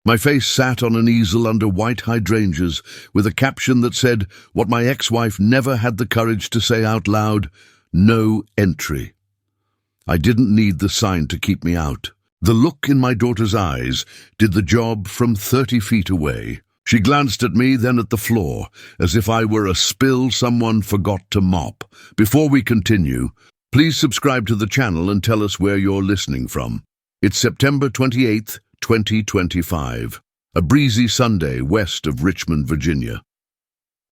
My face sat on an easel under white hydrangeas with a caption that said what my ex-wife never had the courage to say out loud: no entry. I didn't need the sign to keep me out. The look in my daughter's eyes did the job from 30 feet away. She glanced at me, then at the floor, as if I were a spill someone forgot to mop. Before we continue, please subscribe to the channel and tell us where you're listening from. It's September 28th, 2025, a breezy Sunday west of Richmond, Virginia.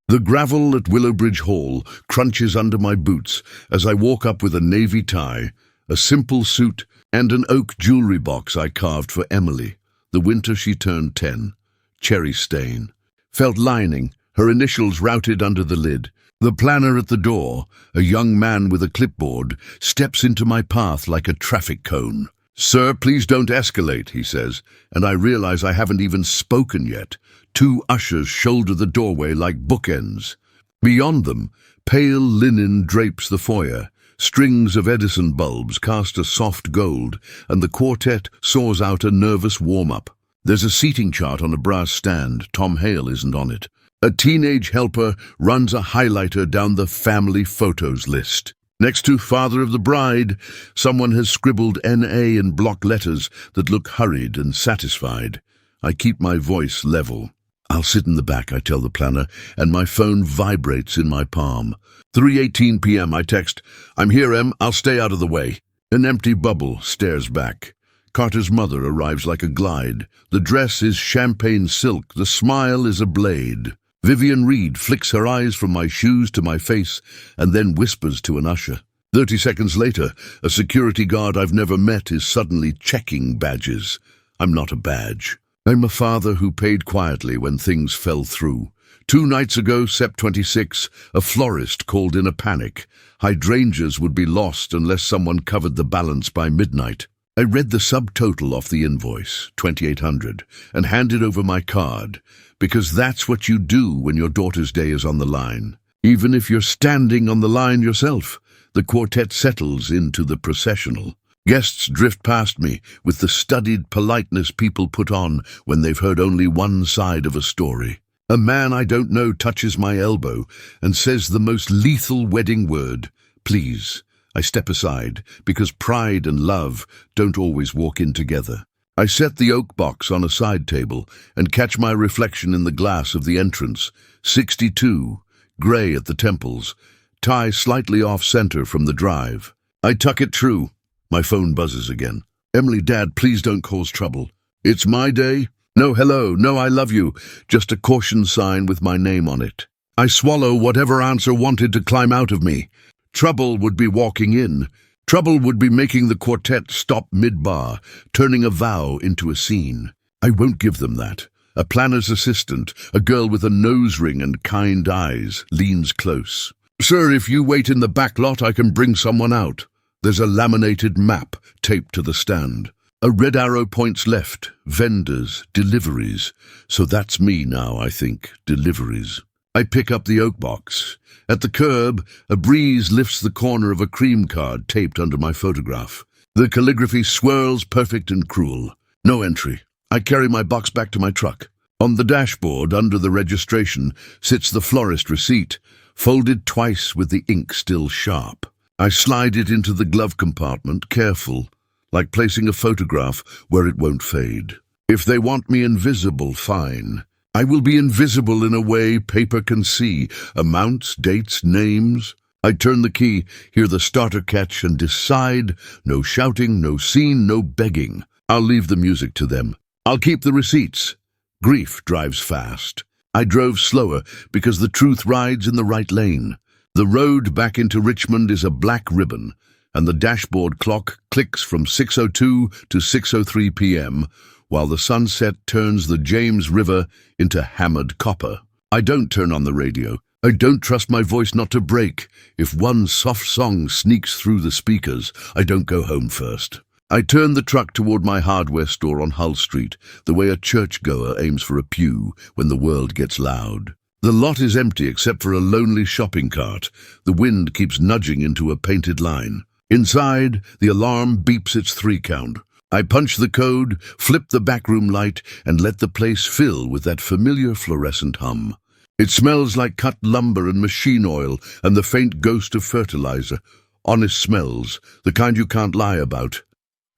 The gravel at Willowbridge Hall crunches under my boots as I walk up with a navy tie, a simple suit, and an oak jewelry box I carved for Emily, the winter she turned 10. Cherry stain. Felt lining, her initials routed under the lid. The planner at the door, a young man with a clipboard, steps into my path like a traffic cone. "Sir, please don't escalate," he says, and I realize I haven't even spoken yet. 2 ushers shoulder the doorway like bookends. Beyond them, pale linen drapes the foyer. Strings of Edison bulbs cast a soft gold, and the quartet saws out a nervous warm-up. There's a seating chart on a brass stand. Tom Hale isn't on it. A teenage helper runs a highlighter down the family photos list. Next to Father of the Bride, someone has scribbled N.A. in block letters that look hurried and satisfied. I keep my voice level. "I'll sit in the back," I tell the planner, and my phone vibrates in my palm. 3:18 p.m. I text, "I'm here, Em. I'll stay out of the way." An empty bubble stares back. Carter's mother arrives like a glide. The dress is champagne silk. The smile is a blade. Vivian Reed flicks her eyes from my shoes to my face and then whispers to an usher. 30 seconds later, a security guard I've never met is suddenly checking badges. I'm not a badge. I'm a father who paid quietly when things fell through. 2 nights ago, Sep 26, a florist called in a panic. Hydrangeas would be lost unless someone covered the balance by midnight. I read the subtotal off the invoice, $2,800, and handed over my card, because that's what you do when your daughter's day is on the line. Even if you're standing on the line yourself, the quartet settles into the processional. Guests drift past me with the studied politeness people put on when they've heard only one side of a story. A man I don't know touches my elbow and says the most lethal wedding word, "Please." I step aside, because pride and love don't always walk in together. I set the oak box on a side table and catch my reflection in the glass of the entrance. 62, grey at the temples, tie slightly off-center from the drive. I tuck it true. My phone buzzes again. "Emily, Dad, please don't cause trouble." "It's my day." "No, hello, no, I love you." Just a caution sign with my name on it. I swallow whatever answer wanted to climb out of me. Trouble would be walking in. Trouble would be making the quartet stop mid-bar, turning a vow into a scene. I won't give them that. A planner's assistant, a girl with a nose ring and kind eyes, leans close. "Sir, if you wait in the back lot, I can bring someone out." There's a laminated map taped to the stand. A red arrow points left. Vendors, deliveries. So that's me now, I think. Deliveries. I pick up the oak box. At the curb, a breeze lifts the corner of a cream card taped under my photograph. The calligraphy swirls perfect and cruel. No entry. I carry my box back to my truck. On the dashboard, under the registration, sits the florist receipt, folded twice with the ink still sharp. I slide it into the glove compartment, careful, like placing a photograph where it won't fade. If they want me invisible, fine. I will be invisible in a way paper can see. Amounts, dates, names. I turn the key, hear the starter catch, and decide. No shouting, no scene, no begging. I'll leave the music to them. I'll keep the receipts. Grief drives fast. I drove slower because the truth rides in the right lane. The road back into Richmond is a black ribbon, and the dashboard clock clicks from 6:02 to 6:03 p.m., while the sunset turns the James River into hammered copper. I don't turn on the radio. I don't trust my voice not to break. If one soft song sneaks through the speakers, I don't go home first. I turn the truck toward my hardware store on Hull Street, the way a churchgoer aims for a pew when the world gets loud. The lot is empty except for a lonely shopping cart. The wind keeps nudging into a painted line. Inside, the alarm beeps its 3 count. I punch the code, flip the backroom light, and let the place fill with that familiar fluorescent hum. It smells like cut lumber and machine oil and the faint ghost of fertilizer. Honest smells, the kind you can't lie about.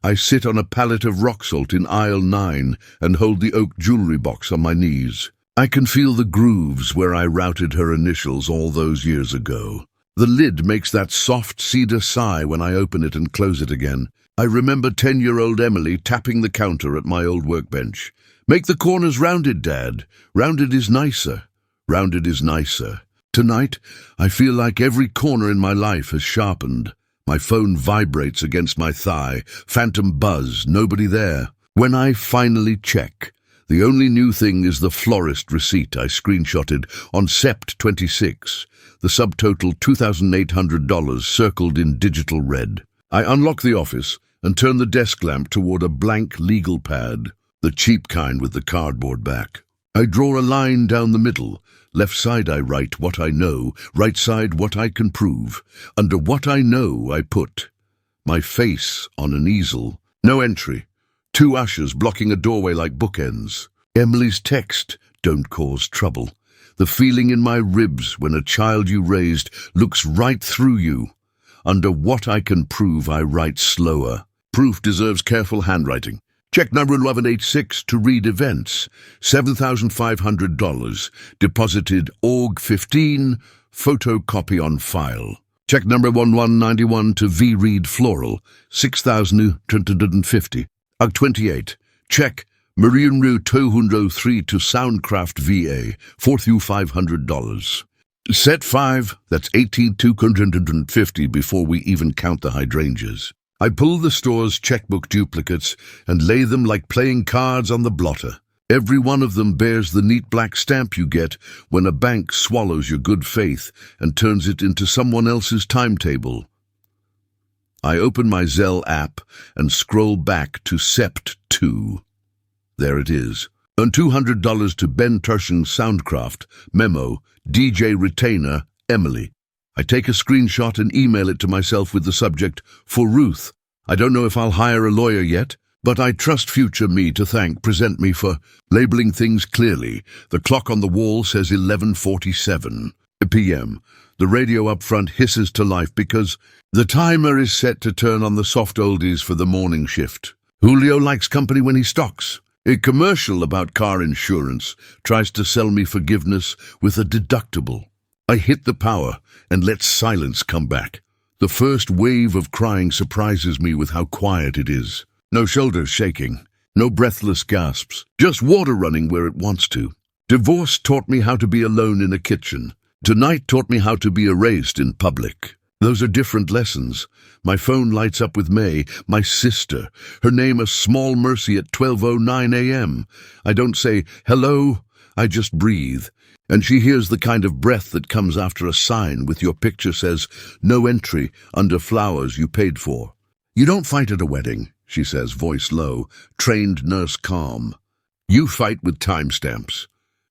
I sit on a pallet of rock salt in aisle 9 and hold the oak jewelry box on my knees. I can feel the grooves where I routed her initials all those years ago. The lid makes that soft cedar sigh when I open it and close it again. I remember 10-year-old Emily tapping the counter at my old workbench. "Make the corners rounded, Dad. Rounded is nicer. Rounded is nicer." Tonight, I feel like every corner in my life has sharpened. My phone vibrates against my thigh. Phantom buzz, nobody there. When I finally check, the only new thing is the florist receipt I screenshotted on Sept 26, the subtotal $2,800 circled in digital red. I unlock the office and turn the desk lamp toward a blank legal pad, the cheap kind with the cardboard back. I draw a line down the middle. Left side I write what I know, right side what I can prove. Under what I know I put my face on an easel. No entry. 2 ushers blocking a doorway like bookends. Emily's text, "Don't cause trouble." The feeling in my ribs when a child you raised looks right through you. Under what I can prove I write slower. Proof deserves careful handwriting. Check number 1186 to read events. $7,500. Deposited Org 15. Photocopy on file. Check number 1191 to V-read floral. $6,250. Ug 28. Check Mariunru 203 to Soundcraft VA. $4,500. Set 5. That's $18,250 before we even count the hydrangeas. I pull the store's checkbook duplicates and lay them like playing cards on the blotter. Every one of them bears the neat black stamp you get when a bank swallows your good faith and turns it into someone else's timetable. I open my Zelle app and scroll back to Sept 2. There it is. Earn $200 to Ben Terschen Soundcraft. Memo, DJ Retainer, Emily. I take a screenshot and email it to myself with the subject, "For Ruth." I don't know if I'll hire a lawyer yet, but I trust future me to present me for labeling things clearly. The clock on the wall says 11:47 p.m. The radio up front hisses to life because the timer is set to turn on the soft oldies for the morning shift. Julio likes company when he stocks. A commercial about car insurance tries to sell me forgiveness with a deductible. I hit the power and let silence come back. The first wave of crying surprises me with how quiet it is. No shoulders shaking, no breathless gasps, just water running where it wants to. Divorce taught me how to be alone in a kitchen. Tonight taught me how to be erased in public. Those are different lessons. My phone lights up with May, my sister. Her name a small mercy at 12:09 a.m. I don't say, "Hello," I just breathe. And she hears the kind of breath that comes after a sign with your picture says, "No entry, under flowers you paid for." "You don't fight at a wedding," she says, voice low, trained nurse calm. "You fight with timestamps."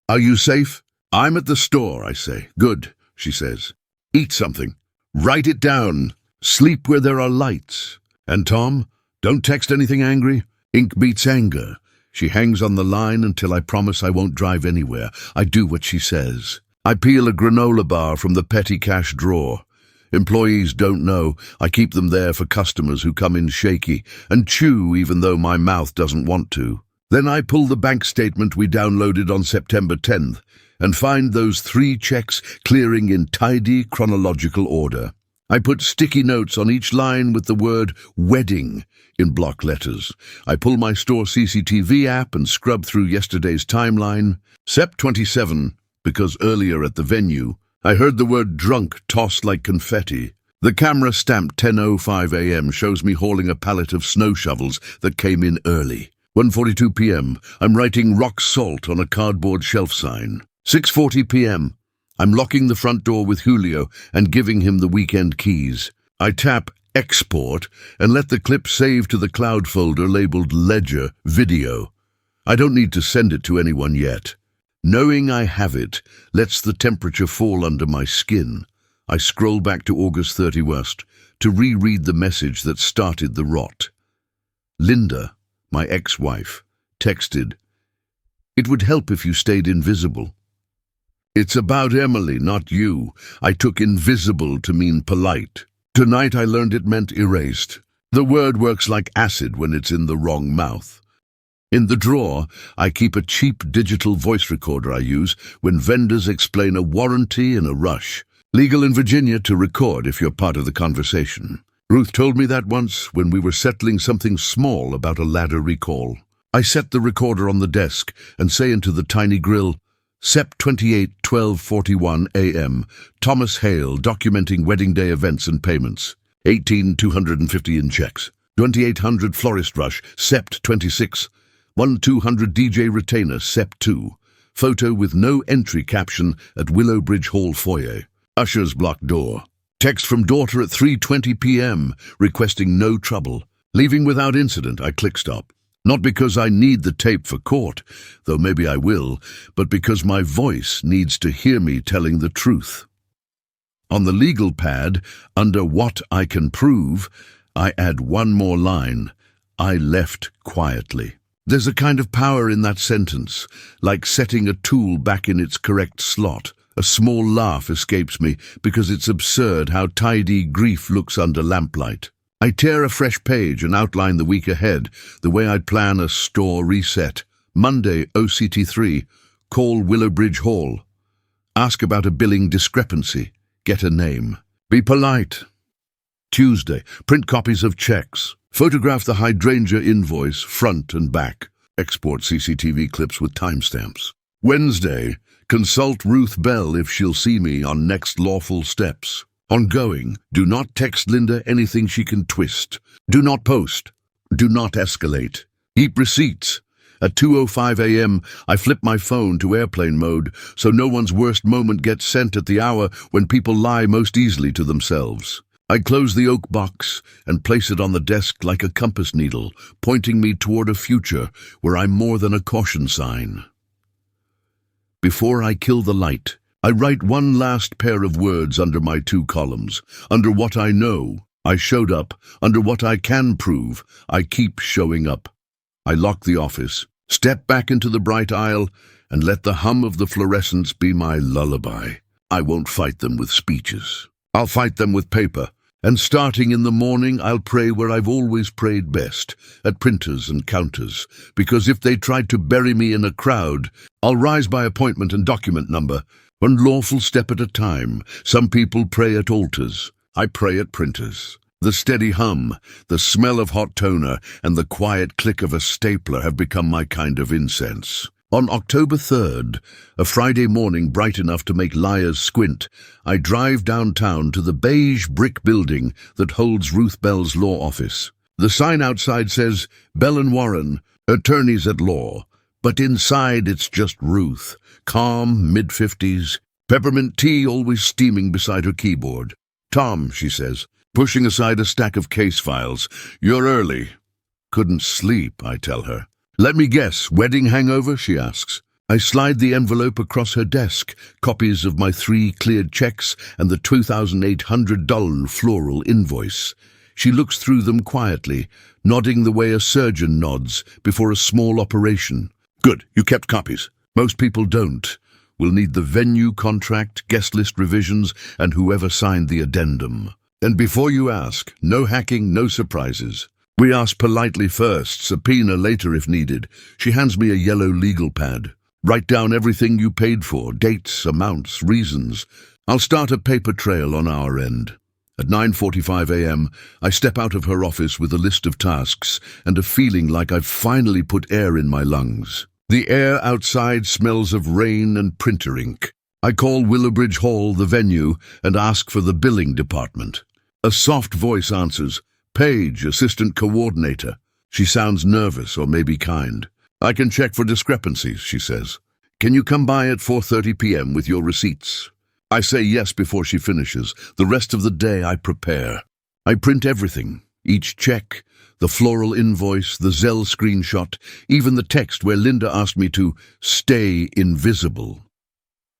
"Are you safe?" "I'm at the store," I say. "Good," she says. "Eat something. Write it down. Sleep where there are lights. And Tom, don't text anything angry. Ink beats anger." She hangs on the line until I promise I won't drive anywhere. I do what she says. I peel a granola bar from the petty cash drawer. Employees don't know. I keep them there for customers who come in shaky and chew even though my mouth doesn't want to. Then I pull the bank statement we downloaded on September 10th and find those 3 checks clearing in tidy chronological order. I put sticky notes on each line with the word "wedding" in block letters. I pull my store CCTV app and scrub through yesterday's timeline. Sept 27, because earlier at the venue, I heard the word drunk tossed like confetti. The camera stamped 10:05 a.m. shows me hauling a pallet of snow shovels that came in early. 1:42 p.m. I'm writing rock salt on a cardboard shelf sign. 6:40 p.m. I'm locking the front door with Julio and giving him the weekend keys. I tap Export and let the clip save to the cloud folder labeled Ledger Video. I don't need to send it to anyone yet. Knowing I have it lets the temperature fall under my skin. I scroll back to August 31st to reread the message that started the rot. Linda, My ex-wife, texted, "It would help if you stayed invisible." It's about Emily, not you. I took invisible to mean polite. Tonight I learned it meant erased. The word works like acid when it's in the wrong mouth. In the drawer, I keep a cheap digital voice recorder I use when vendors explain a warranty in a rush. Legal in Virginia to record if you're part of the conversation. Ruth told me that once when we were settling something small about a ladder recall. I set the recorder on the desk and say into the tiny grill, Sep 28, 12:41 a.m. Thomas Hale documenting wedding day events and payments. 18,250 in checks. 2800 Florist Rush, Sept 26. 1200 DJ Retainer, Sept 2. Photo with no entry caption at Willowbridge Hall foyer. Usher's block door. Text from daughter at 3:20 p.m. requesting no trouble. Leaving without incident, I click stop. Not because I need the tape for court, though maybe I will, but because my voice needs to hear me telling the truth. On the legal pad, under what I can prove, I add one more line. I left quietly. There's a kind of power in that sentence, like setting a tool back in its correct slot. A small laugh escapes me because it's absurd how tidy grief looks under lamplight. I tear a fresh page and outline the week ahead, the way I'd plan a store reset. Monday, OCT3, call Willowbridge Hall. Ask about a billing discrepancy. Get a name. Be polite. Tuesday, print copies of checks. Photograph the hydrangea invoice, front and back. Export CCTV clips with timestamps. Wednesday, consult Ruth Bell if she'll see me on next lawful steps. Ongoing, do not text Linda anything she can twist. Do not post. Do not escalate. Keep receipts. At 2:05 a.m., I flip my phone to airplane mode so no one's worst moment gets sent at the hour when people lie most easily to themselves. I close the oak box and place it on the desk like a compass needle, pointing me toward a future where I'm more than a caution sign. Before I kill the light, I write one last pair of words under my 2 columns. Under what I know, I showed up. Under what I can prove, I keep showing up. I lock the office, step back into the bright aisle, and let the hum of the fluorescents be my lullaby. I won't fight them with speeches. I'll fight them with paper. And starting in the morning, I'll pray where I've always prayed best, at printers and counters, because if they tried to bury me in a crowd, I'll rise by appointment and document number, one lawful step at a time. Some people pray at altars. I pray at printers. The steady hum, the smell of hot toner, and the quiet click of a stapler have become my kind of incense. On October 3rd, a Friday morning bright enough to make liars squint, I drive downtown to the beige brick building that holds Ruth Bell's law office. The sign outside says, Bell and Warren, attorneys at law. But inside it's just Ruth, calm, mid-50s, peppermint tea always steaming beside her keyboard. "Tom," she says, pushing aside a stack of case files, "you're early." "Couldn't sleep," I tell her. "Let me guess, wedding hangover?" she asks. I slide the envelope across her desk, copies of my 3 cleared checks and the $2,800 floral invoice. She looks through them quietly, nodding the way a surgeon nods before a small operation. "Good, you kept copies. Most people don't. We'll need the venue contract, guest list revisions, and whoever signed the addendum. And before you ask, no hacking, no surprises. We ask politely first, subpoena later if needed." She hands me a yellow legal pad. "Write down everything you paid for, dates, amounts, reasons. I'll start a paper trail on our end." At 9:45 a.m., I step out of her office with a list of tasks and a feeling like I've finally put air in my lungs. The air outside smells of rain and printer ink. I call Willowbridge Hall, the venue, and ask for the billing department. A soft voice answers, "Paige, assistant coordinator." She sounds nervous or maybe kind. "I can check for discrepancies," she says. "Can you come by at 4:30 p.m. with your receipts?" I say yes before she finishes. The rest of the day I prepare. I print everything, each check, the floral invoice, the Zelle screenshot, even the text where Linda asked me to stay invisible.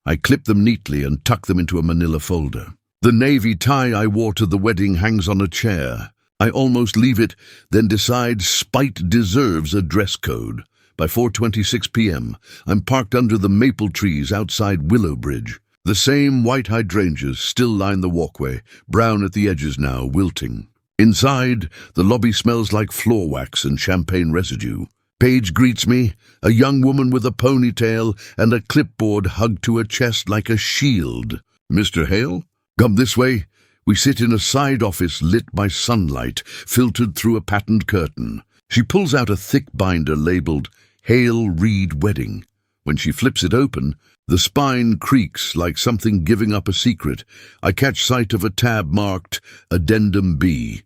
I clip them neatly and tuck them into a manila folder. The navy tie I wore to the wedding hangs on a chair. I almost leave it, then decide spite deserves a dress code. By 4:26 p.m., I'm parked under the maple trees outside Willowbridge. The same white hydrangeas still line the walkway, brown at the edges now, wilting. Inside, the lobby smells like floor wax and champagne residue. Paige greets me, a young woman with a ponytail and a clipboard hugged to her chest like a shield. "Mr. Hale? Come this way." We sit in a side office lit by sunlight, filtered through a patterned curtain. She pulls out a thick binder labeled Hale Reed Wedding. When she flips it open, the spine creaks like something giving up a secret. I catch sight of a tab marked Addendum B.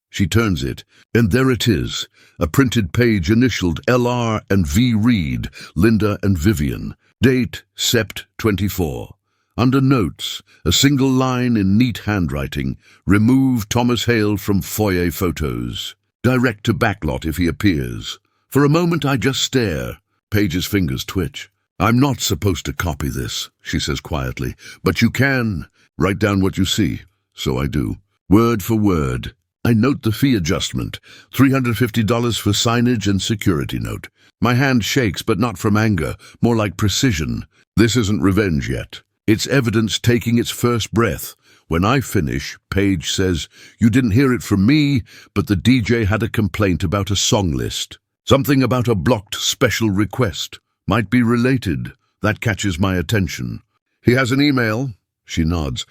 She turns it, and there it is, a printed page initialed LR and V Reed, Linda and Vivian. Date, Sept 24. Under notes, a single line in neat handwriting, remove Thomas Hale from foyer photos. Direct to backlot if he appears. For a moment I just stare. Paige's fingers twitch. "I'm not supposed to copy this," she says quietly, "but you can. Write down what you see." So I do. Word for word. I note the fee adjustment, $350 for signage and security note. My hand shakes, but not from anger, more like precision. This isn't revenge yet. It's evidence taking its first breath. When I finish, Paige says, "You didn't hear it from me, but the DJ had a complaint about a song list. Something about a blocked special request. Might be related. That catches my attention." "He has an email." She nods.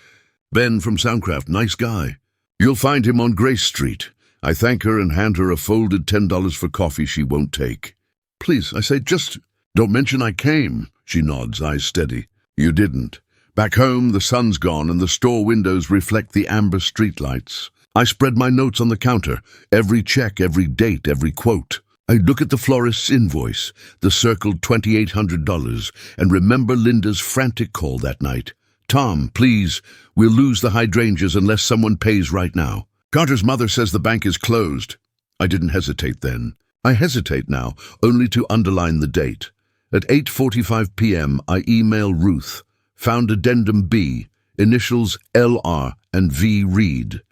"Ben from Soundcraft, nice guy. You'll find him on Grace Street." I thank her and hand her a folded $10 for coffee she won't take. "Please," I say, "just don't mention I came." She nods, eyes steady. "You didn't. Back home, the sun's gone and the store windows reflect the amber streetlights. I spread my notes on the counter, every check, every date, every quote. I look at the florist's invoice, the circled $2,800, and remember Linda's frantic call that night. "Tom, please, we'll lose the hydrangeas unless someone pays right now. Carter's mother says the bank is closed." I didn't hesitate then. I hesitate now, only to underline the date. At 8:45 p.m., I email Ruth. Found Addendum B, initials LR and V Reed.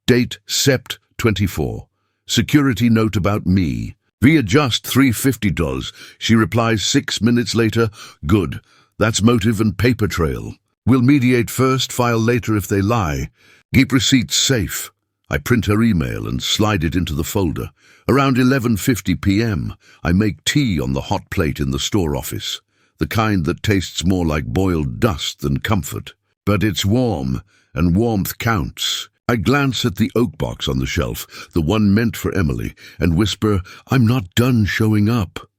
Date Sept 24. Security note about me. "We adjust $350. She replies 6 minutes later, "Good. That's motive and paper trail. We'll mediate first, file later if they lie. Keep receipts safe." I print her email and slide it into the folder. Around 11:50 p.m., I make tea on the hot plate in the store office, the kind that tastes more like boiled dust than comfort. But it's warm, and warmth counts. I glance at the oak box on the shelf, the one meant for Emily, and whisper, "I'm not done showing up."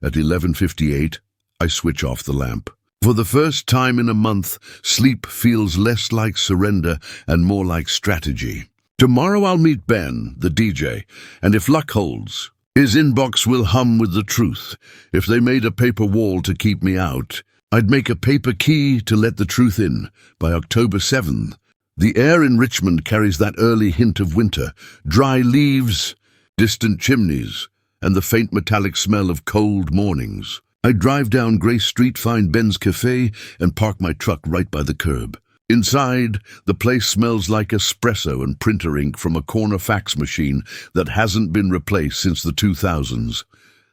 At 11:58, I switch off the lamp. For the first time in a month, sleep feels less like surrender and more like strategy. Tomorrow I'll meet Ben, the DJ, and if luck holds, his inbox will hum with the truth. If they made a paper wall to keep me out, I'd make a paper key to let the truth in by October 7th. The air in Richmond carries that early hint of winter, dry leaves, distant chimneys, and the faint metallic smell of cold mornings. I drive down Grace Street, find Ben's Cafe, and park my truck right by the curb. Inside, the place smells like espresso and printer ink from a corner fax machine that hasn't been replaced since the 2000s.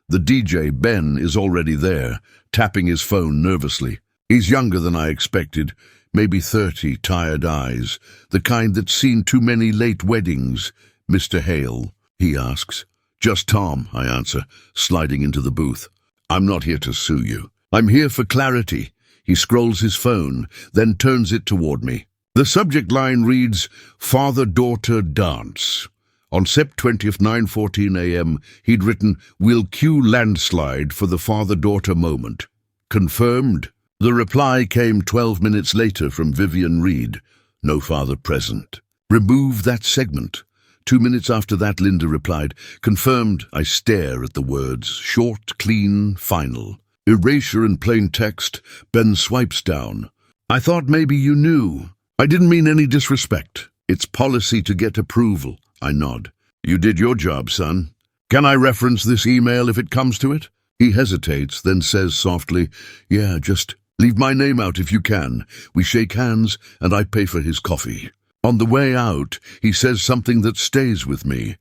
The DJ, Ben, is already there, tapping his phone nervously. He's younger than I expected, maybe 30, tired eyes, the kind that's seen too many late weddings. "Mr. Hale?" he asks. "Just Tom," I answer, sliding into the booth. "I'm not here to sue you. I'm here for clarity." He scrolls his phone, then turns it toward me. The subject line reads, "Father-daughter dance." On Sept 20th, 9:14 a.m., he'd written, "We'll cue landslide for the father-daughter moment." Confirmed. The reply came 12 minutes later from Vivian Reed. "No father present." Remove that segment. 2 minutes after that, Linda replied, "Confirmed." I stare at the words, short, clean, final. Erasure in plain text. Ben swipes down. "I thought maybe you knew. I didn't mean any disrespect. It's policy to get approval." I nod. "You did your job, son. Can I reference this email if it comes to it?" He hesitates, then says softly, "Yeah, just leave my name out if you can." We shake hands, and I pay for his coffee. On the way out, he says something that stays with me.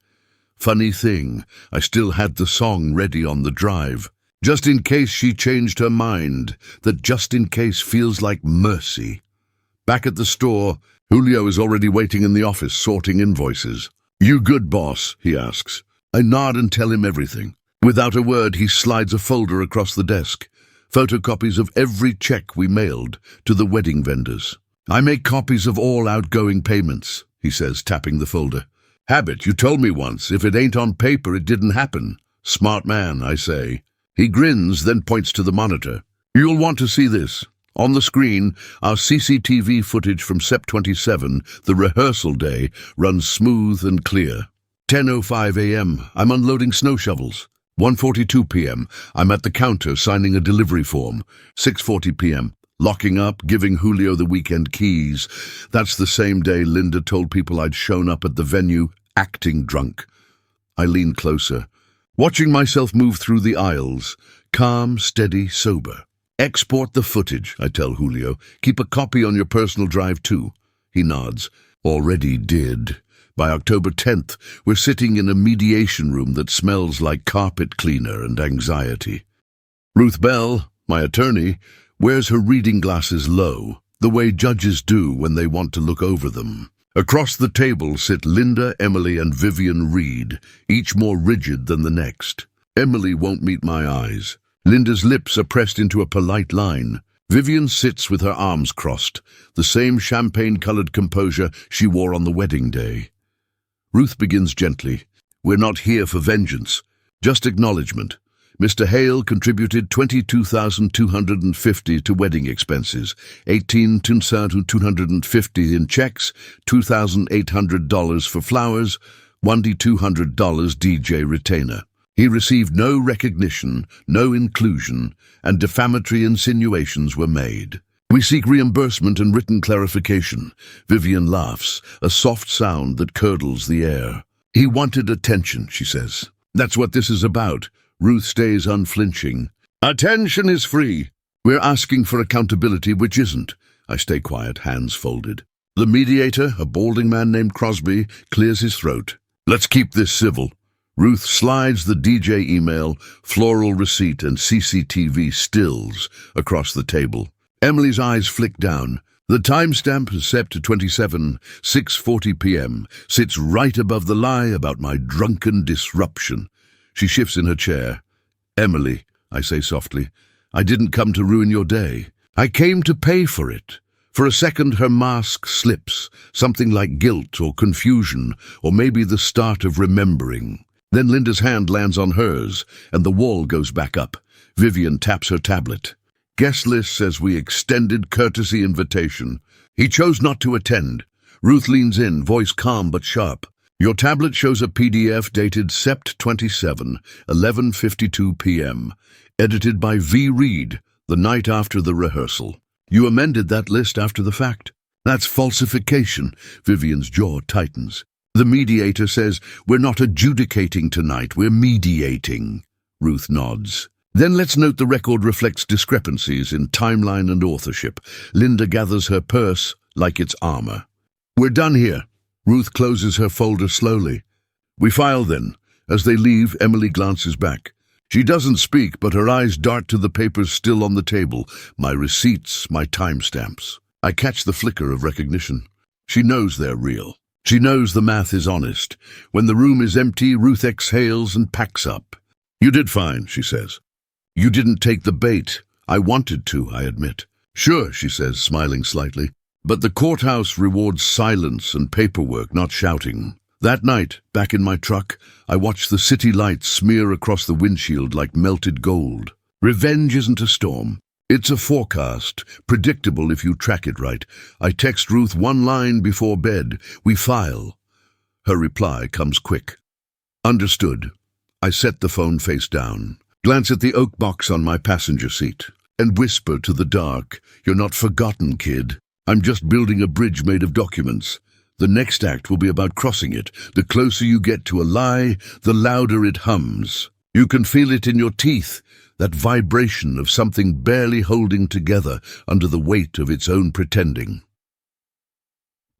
Funny thing, I still had the song ready on the drive. Just in case she changed her mind, that just in case feels like mercy. Back at the store, Julio is already waiting in the office sorting invoices. "You good, boss?" he asks. I nod and tell him everything. Without a word, he slides a folder across the desk. Photocopies of every check we mailed to the wedding vendors. "I make copies of all outgoing payments," he says, tapping the folder. "Habit, you told me once, if it ain't on paper, it didn't happen." "Smart man," I say. He grins, then points to the monitor. "You'll want to see this. On the screen, our CCTV footage from Sep 27, the rehearsal day, runs smooth and clear. 10:05 a.m., I'm unloading snow shovels. 1:42 p.m., I'm at the counter signing a delivery form. 6:40 p.m., locking up, giving Julio the weekend keys. That's the same day Linda told people I'd shown up at the venue, acting drunk. I lean closer, watching myself move through the aisles, calm, steady, sober. "Export the footage," I tell Julio. "Keep a copy on your personal drive too." He nods. "Already did." By October 10th, we're sitting in a mediation room that smells like carpet cleaner and anxiety. Ruth Bell, my attorney, wears her reading glasses low, the way judges do when they want to look over them. Across the table sit Linda, Emily, and Vivian Reed, each more rigid than the next. Emily won't meet my eyes. Linda's lips are pressed into a polite line. Vivian sits with her arms crossed, the same champagne-colored composure she wore on the wedding day. Ruth begins gently. "We're not here for vengeance, just acknowledgement. Mr. Hale contributed $22,250 to wedding expenses, $18,250 in checks, $2,800 for flowers, $1,200 DJ retainer. He received no recognition, no inclusion, and defamatory insinuations were made. We seek reimbursement and written clarification." Vivian laughs, a soft sound that curdles the air. "He wanted attention," she says. "That's what this is about." Ruth stays unflinching. "Attention is free. We're asking for accountability, which isn't." I stay quiet, hands folded. The mediator, a balding man named Crosby, clears his throat. "Let's keep this civil." Ruth slides the DJ email, floral receipt, and CCTV stills across the table. Emily's eyes flick down. The timestamp is set to 6:40 p.m., sits right above the lie about my drunken disruption. She shifts in her chair. "Emily," I say softly, "I didn't come to ruin your day. I came to pay for it." For a second, her mask slips, something like guilt or confusion, or maybe the start of remembering. Then Linda's hand lands on hers, and the wall goes back up. Vivian taps her tablet. "Guest list says we extended courtesy invitation. He chose not to attend." Ruth leans in, voice calm but sharp. "Your tablet shows a PDF dated Sept 27, 11:52 p.m., edited by V. Reed, the night after the rehearsal. You amended that list after the fact." "That's falsification." Vivian's jaw tightens. The mediator says, "We're not adjudicating tonight, we're mediating." Ruth nods. "Then let's note the record reflects discrepancies in timeline and authorship." Linda gathers her purse like it's armor. "We're done here." Ruth closes her folder slowly. "We file then." As they leave, Emily glances back. She doesn't speak, but her eyes dart to the papers still on the table, my receipts, my timestamps. I catch the flicker of recognition. She knows they're real. She knows the math is honest. When the room is empty, Ruth exhales and packs up. "You did fine," she says. "You didn't take the bait." "I wanted to," I admit. "Sure," she says, smiling slightly. "But the courthouse rewards silence and paperwork, not shouting." That night, back in my truck, I watched the city lights smear across the windshield like melted gold. Revenge isn't a storm. It's a forecast, predictable if you track it right. I text Ruth one line before bed. "We file." Her reply comes quick. "Understood." I set the phone face down, glance at the oak box on my passenger seat, and whisper to the dark, "You're not forgotten, kid. I'm just building a bridge made of documents. The next act will be about crossing it. The closer you get to a lie, the louder it hums. You can feel it in your teeth, that vibration of something barely holding together under the weight of its own pretending."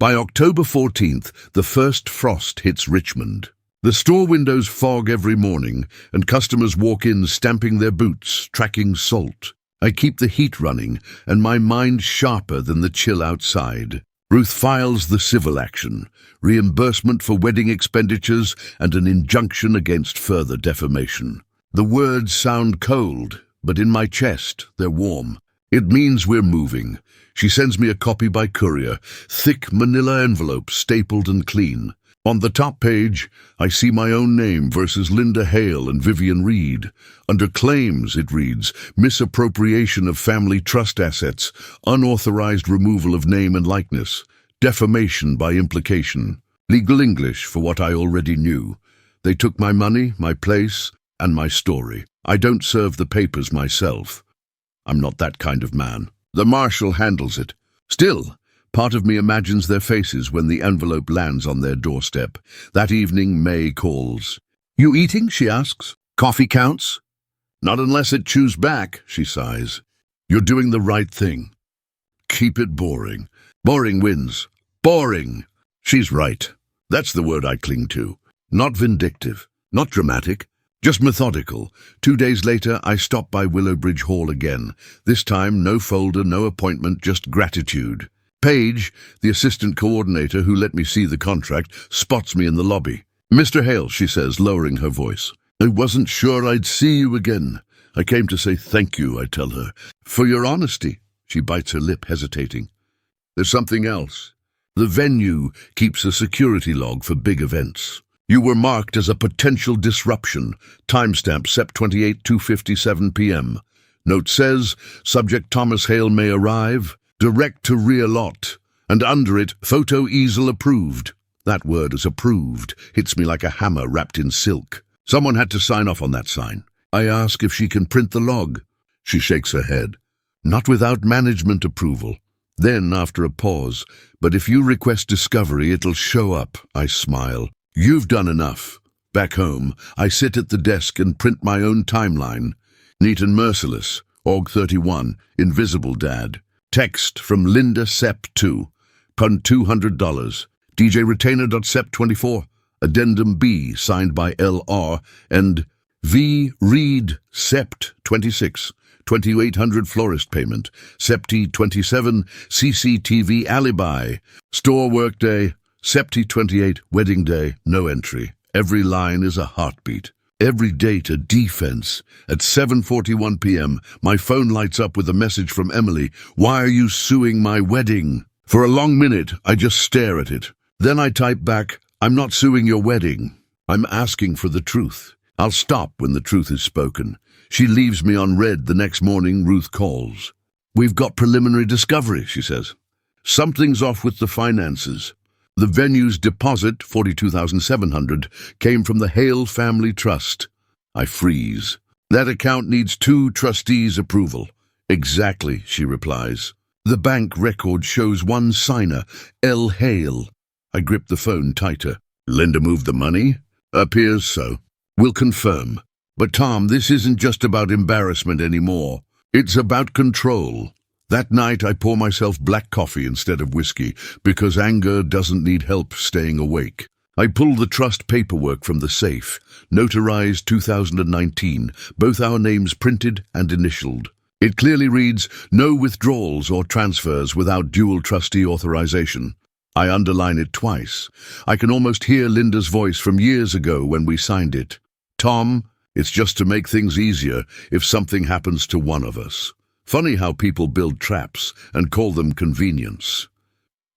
By October 14th, the first frost hits Richmond. The store windows fog every morning, and customers walk in stamping their boots, tracking salt. I keep the heat running, and my mind sharper than the chill outside. Ruth files the civil action, reimbursement for wedding expenditures, and an injunction against further defamation. The words sound cold, but in my chest, they're warm. It means we're moving. She sends me a copy by courier, thick manila envelope, stapled and clean. On the top page, I see my own name versus Linda Hale and Vivian Reed. Under claims, it reads, misappropriation of family trust assets, unauthorized removal of name and likeness, defamation by implication. Legal English for what I already knew. They took my money, my place, and my story. I don't serve the papers myself. I'm not that kind of man. The marshal handles it. Still, part of me imagines their faces when the envelope lands on their doorstep. That evening, May calls. "You eating?" she asks. "Coffee counts?" "Not unless it chews back," she sighs. "You're doing the right thing. Keep it boring. Boring wins. Boring." She's right. That's the word I cling to. Not vindictive, not dramatic, just methodical. 2 days later, I stop by Willowbridge Hall again. This time, no folder, no appointment, just gratitude. Paige, the assistant coordinator who let me see the contract, spots me in the lobby. "Mr. Hale," she says, lowering her voice. "I wasn't sure I'd see you again. I came to say thank you," I tell her, "for your honesty." She bites her lip, hesitating. "There's something else. The venue keeps a security log for big events. You were marked as a potential disruption. Timestamp Sept 28, 2:57 p.m. Note says, subject Thomas Hale may arrive. Direct to rear lot. And under it, photo easel approved. That word is approved hits me like a hammer wrapped in silk. Someone had to sign off on that sign. I ask if she can print the log. She shakes her head. Not without management approval. Then, after a pause, "But if you request discovery, it'll show up," I smile. "You've done enough." Back home, I sit at the desk and print my own timeline. Neat and merciless. Org 31. Invisible Dad. Text from Linda Sept 2. Pun $200. DJ Retainer.Sept24. Addendum B, signed by LR, and V. Reed Sept 26. 2800 florist payment. Septi 27. CCTV alibi. Store workday. Septi 28, wedding day, no entry. Every line is a heartbeat. Every date a defense. At 7:41 p.m., my phone lights up with a message from Emily. "Why are you suing my wedding?" For a long minute, I just stare at it. Then I type back, "I'm not suing your wedding. I'm asking for the truth." I'll stop when the truth is spoken. She leaves me on red. The next morning, Ruth calls. "We've got preliminary discovery," she says. "Something's off with the finances. The venue's deposit, $42,700, came from the Hale Family Trust." I freeze. "That account needs 2 trustees' approval." "Exactly," she replies. "The bank record shows one signer, L. Hale." I grip the phone tighter. "Linda moved the money?" "Appears so." "We'll confirm. But Tom, this isn't just about embarrassment anymore. It's about control." That night, I pour myself black coffee instead of whiskey, because anger doesn't need help staying awake. I pull the trust paperwork from the safe, notarized 2019, both our names printed and initialed. It clearly reads, "No withdrawals or transfers without dual trustee authorization." I underline it twice. I can almost hear Linda's voice from years ago when we signed it. "Tom, it's just to make things easier if something happens to one of us." Funny how people build traps and call them convenience.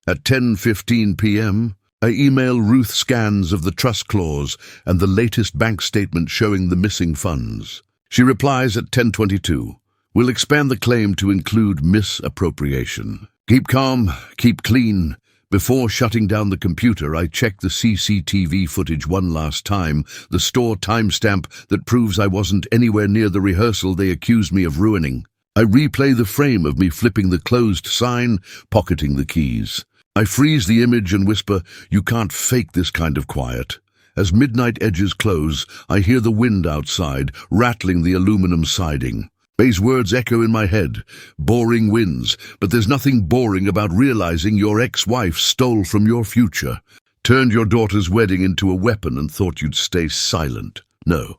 At 10:15 p.m., I email Ruth scans of the trust clause and the latest bank statement showing the missing funds. She replies at 10:22. "We'll expand the claim to include misappropriation. Keep calm, keep clean." Before shutting down the computer, I check the CCTV footage one last time, the store timestamp that proves I wasn't anywhere near the rehearsal they accused me of ruining. I replay the frame of me flipping the closed sign, pocketing the keys. I freeze the image and whisper, "You can't fake this kind of quiet." As midnight edges close, I hear the wind outside, rattling the aluminum siding. May's words echo in my head. Boring wins, but there's nothing boring about realizing your ex-wife stole from your future, turned your daughter's wedding into a weapon and thought you'd stay silent. No,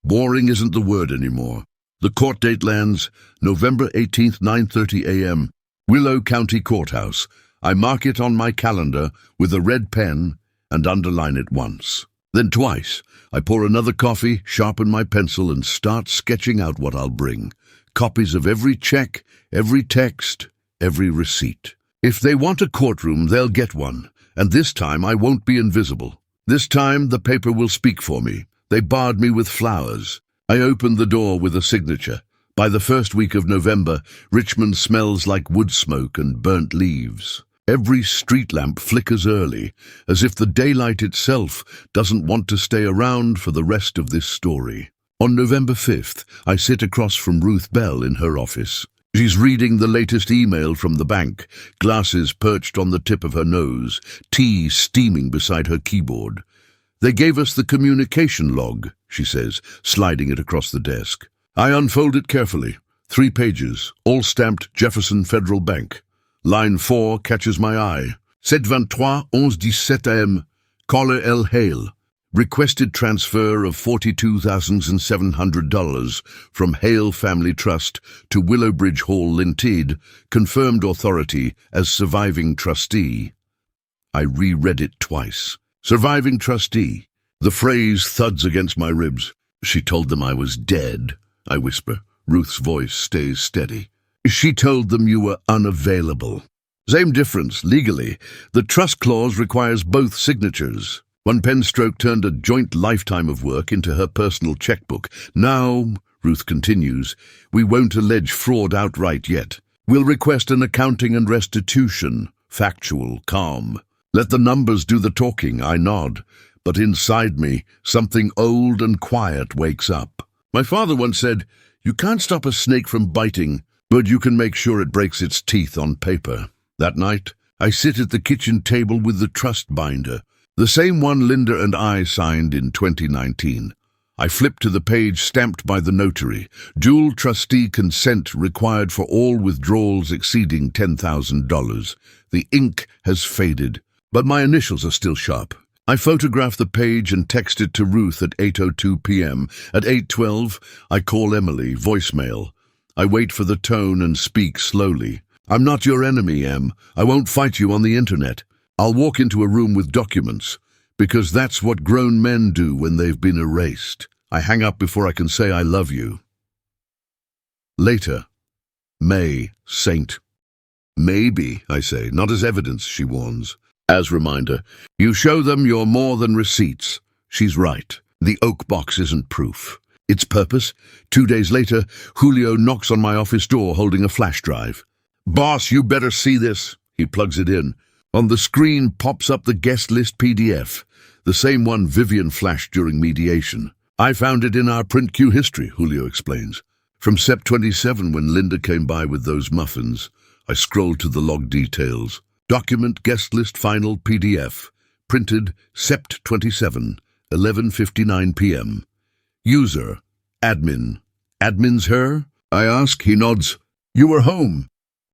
boring isn't the word anymore. The court date lands November 18th, 9:30 a.m., Willow County Courthouse. I mark it on my calendar with a red pen and underline it once. Then twice. I pour another coffee, sharpen my pencil, and start sketching out what I'll bring. Copies of every check, every text, every receipt. If they want a courtroom, they'll get one. And this time I won't be invisible. This time the paper will speak for me. They barred me with flowers. I opened the door with a signature. By the first week of November, Richmond smells like wood smoke and burnt leaves. Every street lamp flickers early, as if the daylight itself doesn't want to stay around for the rest of this story. On November 5th, I sit across from Ruth Bell in her office. She's reading the latest email from the bank, glasses perched on the tip of her nose, tea steaming beside her keyboard. "They gave us the communication log," she says, sliding it across the desk. I unfold it carefully. 3 pages, all stamped Jefferson Federal Bank. Line 4 catches my eye. 723-11-17 AM, caller L. Hale. Requested transfer of $42,700 from Hale Family Trust to Willowbridge Hall, Linted, confirmed authority as surviving trustee. I reread it twice. Surviving trustee. The phrase thuds against my ribs. "She told them I was dead," I whisper. Ruth's voice stays steady. "She told them you were unavailable." Same difference, legally. The trust clause requires both signatures. One pen stroke turned a joint lifetime of work into her personal checkbook. "Now," Ruth continues, "we won't allege fraud outright yet. We'll request an accounting and restitution. Factual, calm. Let the numbers do the talking," I nod. But inside me, something old and quiet wakes up. My father once said, "You can't stop a snake from biting, but you can make sure it breaks its teeth on paper." That night, I sit at the kitchen table with the trust binder, the same one Linda and I signed in 2019. I flip to the page stamped by the notary. Dual trustee consent required for all withdrawals exceeding $10,000. The ink has faded, but my initials are still sharp. I photograph the page and text it to Ruth at 8:02 p.m. At 8:12, I call Emily, voicemail. I wait for the tone and speak slowly. "I'm not your enemy, Em. I won't fight you on the internet. I'll walk into a room with documents, because that's what grown men do when they've been erased." I hang up before I can say I love you. Later. May, Saint. "Maybe," I say, "not as evidence," she warns. As reminder, "You show them you're more than receipts." She's right. The oak box isn't proof. Its purpose? 2 days later, Julio knocks on my office door holding a flash drive. "Boss, you better see this." He plugs it in. On the screen pops up the guest list PDF, the same one Vivian flashed during mediation. "I found it in our print queue history," Julio explains. "From Sep 27 when Linda came by with those muffins." I scrolled to the log details. Document guest list final PDF. Printed Sept 27, 11:59 p.m. User, admin. "Admin's her?" I ask. He nods. "You were home."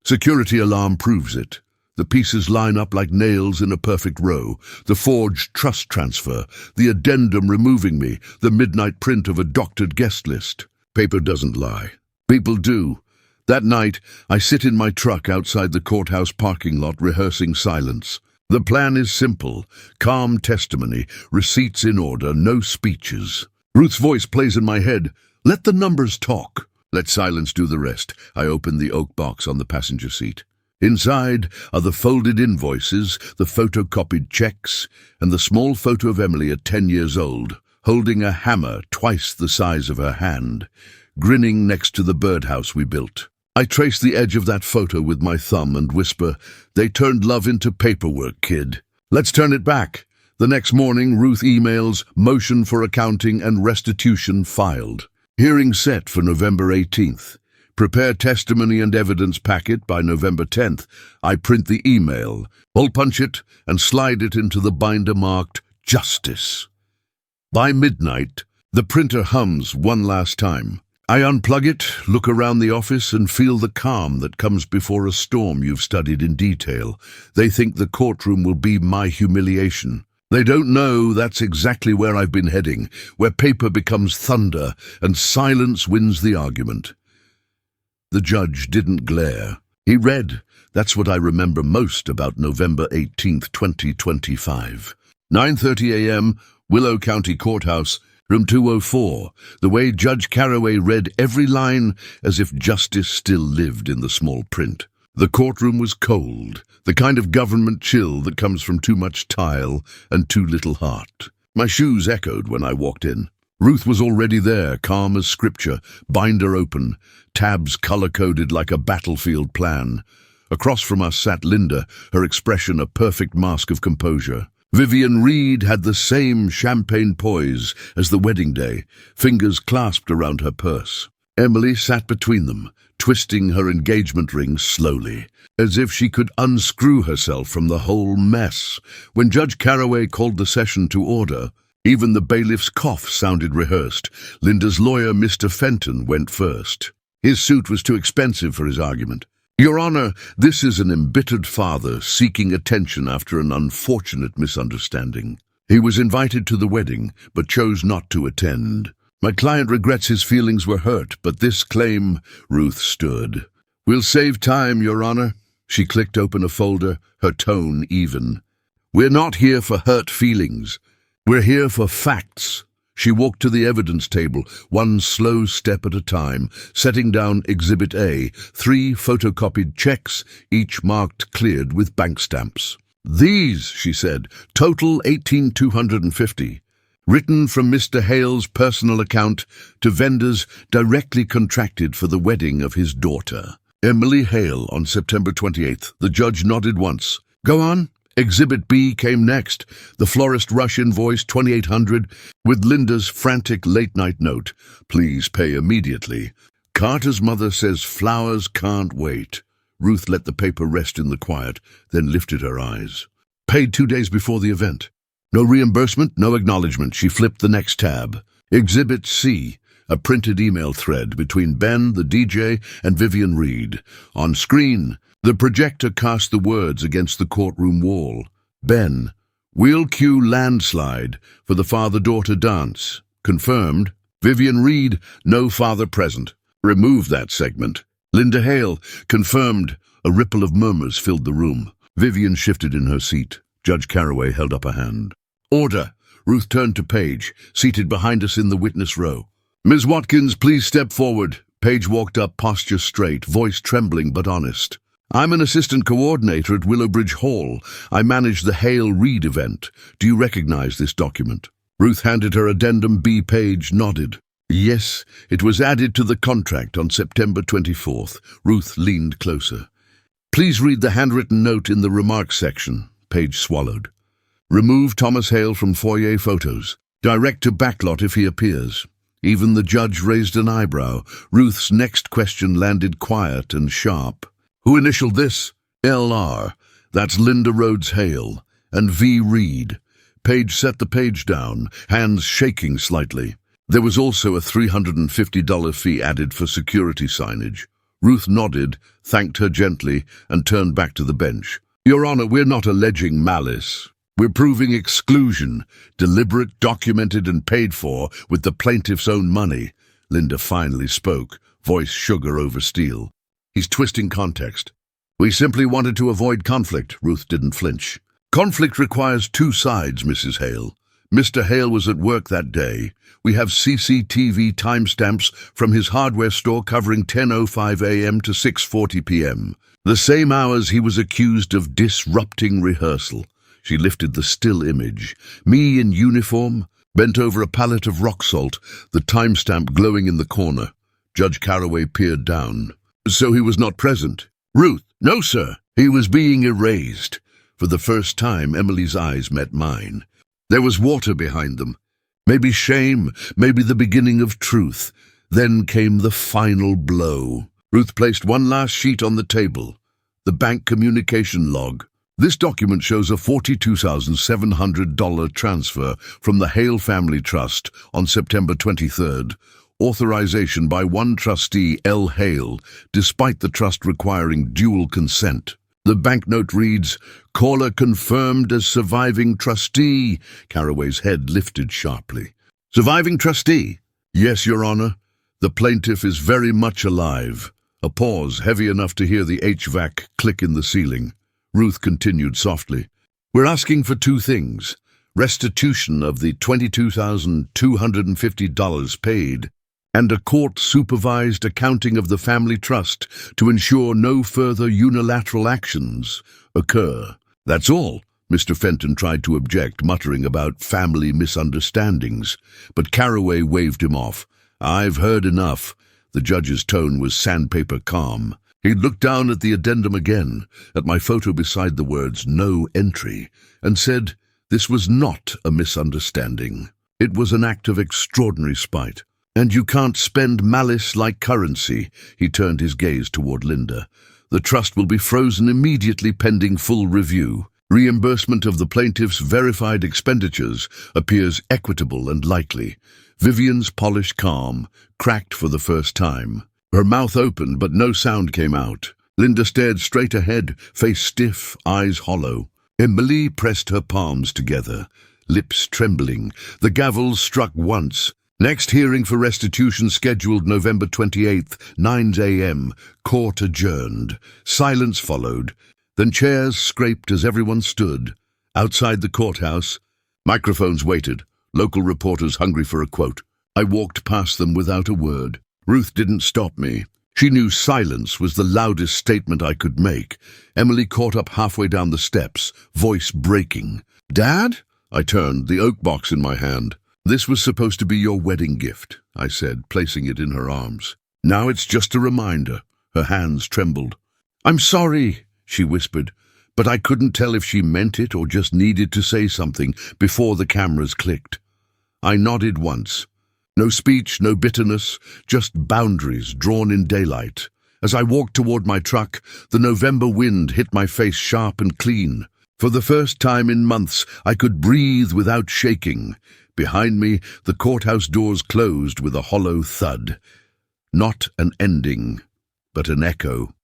Security alarm proves it. The pieces line up like nails in a perfect row. The forged trust transfer, the addendum removing me, the midnight print of a doctored guest list. Paper doesn't lie. People do. That night, I sit in my truck outside the courthouse parking lot rehearsing silence. The plan is simple. Calm testimony, receipts in order, no speeches. Ruth's voice plays in my head. "Let the numbers talk. Let silence do the rest." I open the oak box on the passenger seat. Inside are the folded invoices, the photocopied checks, and the small photo of Emily at 10 years old, holding a hammer twice the size of her hand, grinning next to the birdhouse we built. I trace the edge of that photo with my thumb and whisper, "They turned love into paperwork, kid. Let's turn it back." The next morning, Ruth emails, "Motion for accounting and restitution filed." Hearing set for November 18th. Prepare testimony and evidence packet by November 10th. I print the email, hole punch it, and slide it into the binder marked Justice. By midnight, the printer hums one last time. I unplug it, look around the office, and feel the calm that comes before a storm you've studied in detail. They think the courtroom will be my humiliation. They don't know that's exactly where I've been heading, where paper becomes thunder and silence wins the argument. The judge didn't glare. He read. That's what I remember most about November 18th, 2025. 9:30 a.m., Willow County Courthouse, Room 204. The way Judge Carraway read every line as if justice still lived in the small print. The courtroom was cold, the kind of government chill that comes from too much tile and too little heart. My shoes echoed when I walked in. Ruth was already there, calm as scripture, binder open, tabs color-coded like a battlefield plan. Across from us sat Linda, her expression a perfect mask of composure. Vivian Reed had the same champagne poise as the wedding day, fingers clasped around her purse. Emily sat between them, twisting her engagement ring slowly, as if she could unscrew herself from the whole mess. When Judge Carraway called the session to order, even the bailiff's cough sounded rehearsed. Linda's lawyer, Mr. Fenton, went first. His suit was too expensive for his argument. Your Honor, this is an embittered father seeking attention after an unfortunate misunderstanding. He was invited to the wedding, but chose not to attend. My client regrets his feelings were hurt, but this claim, Ruth stood. We'll save time, Your Honor. She clicked open a folder, her tone even. We're not here for hurt feelings. We're here for facts. She walked to the evidence table, one slow step at a time, setting down Exhibit A, 3 photocopied checks, each marked cleared with bank stamps. These, she said, total $18,250. Written from Mr. Hale's personal account to vendors directly contracted for the wedding of his daughter. Emily Hale on September 28th. The judge nodded once. Go on. Exhibit B came next, the florist rush invoice $2,800 with Linda's frantic late-night note. Please pay immediately. Carter's mother says flowers can't wait. Ruth let the paper rest in the quiet, then lifted her eyes. Paid 2 days before the event. No reimbursement, no acknowledgement. She flipped the next tab. Exhibit C, a printed email thread between Ben, the DJ, and Vivian Reed. On screen, the projector cast the words against the courtroom wall. Ben, we'll cue landslide for the father-daughter dance. Confirmed. Vivian Reed, no father present. Remove that segment. Linda Hale, confirmed. A ripple of murmurs filled the room. Vivian shifted in her seat. Judge Carraway held up a hand. Order. Ruth turned to Paige, seated behind us in the witness row. Ms. Watkins, please step forward. Paige walked up, posture straight, voice trembling but honest. I'm an assistant coordinator at Willowbridge Hall. I manage the Hale-Reed event. Do you recognize this document? Ruth handed her addendum B. Paige nodded. Yes, it was added to the contract on September 24th. Ruth leaned closer. Please read the handwritten note in the remarks section. Paige swallowed. Remove Thomas Hale from foyer photos. Direct to backlot if he appears. Even the judge raised an eyebrow. Ruth's next question landed quiet and sharp. Who initialed this? L.R. That's Linda Rhodes Hale. And V. Reed. Paige set the page down, hands shaking slightly. There was also a $350 fee added for security signage. Ruth nodded, thanked her gently, and turned back to the bench. Your Honor, we're not alleging malice. We're proving exclusion, deliberate, documented, and paid for with the plaintiff's own money. Linda finally spoke, voice sugar over steel. He's twisting context. We simply wanted to avoid conflict. Ruth didn't flinch. Conflict requires two sides, Mrs. Hale. Mr. Hale was at work that day. We have CCTV timestamps from his hardware store covering 10:05 a.m. to 6:40 p.m. The same hours he was accused of disrupting rehearsal. She lifted the still image. Me in uniform, bent over a pallet of rock salt, the timestamp glowing in the corner. Judge Carraway peered down. So he was not present. Ruth, no, sir. He was being erased. For the first time, Emily's eyes met mine. There was water behind them. Maybe shame, maybe the beginning of truth. Then came the final blow. Ruth placed one last sheet on the table. The bank communication log. This document shows a $42,700 transfer from the Hale Family Trust on September 23rd, Authorization by one trustee, L. Hale, despite the trust requiring dual consent. The banknote reads, "Caller confirmed as surviving trustee." Carraway's head lifted sharply. "Surviving trustee?" "Yes, Your Honor. The plaintiff is very much alive." A pause, heavy enough to hear the HVAC click in the ceiling. Ruth continued softly. "We're asking for two things. Restitution of the $22,250 paid, and a court-supervised accounting of the family trust to ensure no further unilateral actions occur." "That's all," Mr. Fenton tried to object, muttering about family misunderstandings, but Carraway waved him off. "I've heard enough." The judge's tone was sandpaper calm. He looked down at the addendum again, at my photo beside the words "no entry," and said, "This was not a misunderstanding. It was an act of extraordinary spite. And you can't spend malice like currency." He turned his gaze toward Linda. "The trust will be frozen immediately pending full review. Reimbursement of the plaintiff's verified expenditures appears equitable and likely." Vivian's polished calm cracked for the first time. Her mouth opened, but no sound came out. Linda stared straight ahead, face stiff, eyes hollow. Emily pressed her palms together, lips trembling. The gavel struck once. "Next hearing for restitution scheduled November 28th, 9 a.m. Court adjourned." Silence followed. Then chairs scraped as everyone stood. Outside the courthouse, microphones waited, local reporters hungry for a quote. I walked past them without a word. Ruth didn't stop me. She knew silence was the loudest statement I could make. Emily caught up halfway down the steps, voice breaking. "Dad?" I turned, the oak box in my hand. "This was supposed to be your wedding gift," I said, placing it in her arms. "Now it's just a reminder." Her hands trembled. "I'm sorry," she whispered, but I couldn't tell if she meant it or just needed to say something before the cameras clicked. I nodded once. No speech, no bitterness, just boundaries drawn in daylight. As I walked toward my truck, the November wind hit my face sharp and clean. For the first time in months, I could breathe without shaking. Behind me, the courthouse doors closed with a hollow thud. Not an ending, but an echo.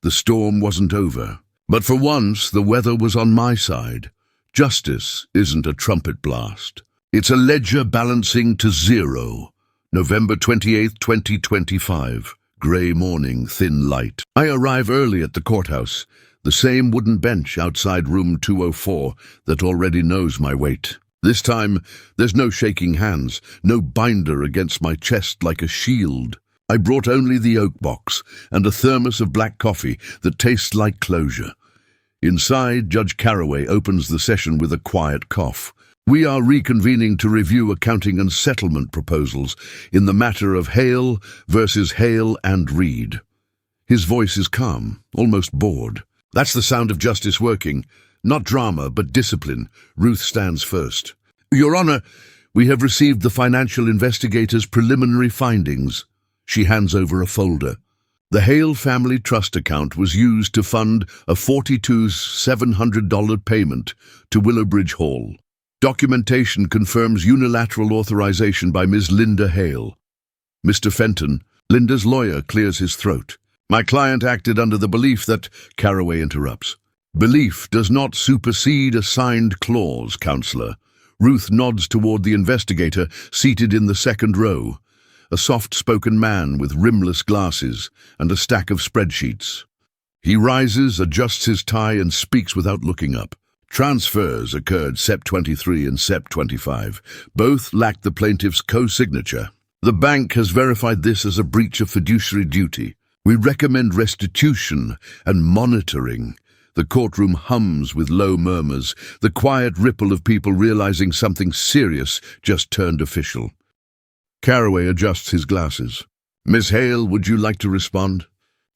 The storm wasn't over, but for once the weather was on my side. Justice isn't a trumpet blast. It's a ledger balancing to zero. November 28th, 2025. Grey morning, thin light. I arrive early at the courthouse, the same wooden bench outside room 204 that already knows my weight. This time, there's no shaking hands, no binder against my chest like a shield. I brought only the oak box and a thermos of black coffee that tastes like closure. Inside, Judge Carraway opens the session with a quiet cough. "We are reconvening to review accounting and settlement proposals in the matter of Hale versus Hale and Reed." His voice is calm, almost bored. "That's the sound of justice working. Not drama, but discipline." Ruth stands first. "Your Honor, we have received the financial investigator's preliminary findings." She hands over a folder. The Hale family trust account was used to fund a $42,700 payment to Willowbridge Hall. Documentation confirms unilateral authorization by Ms. Linda Hale. Mr. Fenton, Linda's lawyer, clears his throat. "My client acted under the belief that—" Carraway interrupts. "Belief does not supersede a signed clause, Counselor." Ruth nods toward the investigator seated in the second row, a soft-spoken man with rimless glasses and a stack of spreadsheets. He rises, adjusts his tie, and speaks without looking up. "Transfers occurred Sep 23 and Sep 25. Both lacked the plaintiff's co-signature. The bank has verified this as a breach of fiduciary duty. We recommend restitution and monitoring." The courtroom hums with low murmurs, the quiet ripple of people realizing something serious just turned official. Carraway adjusts his glasses. "Miss Hale, would you like to respond?"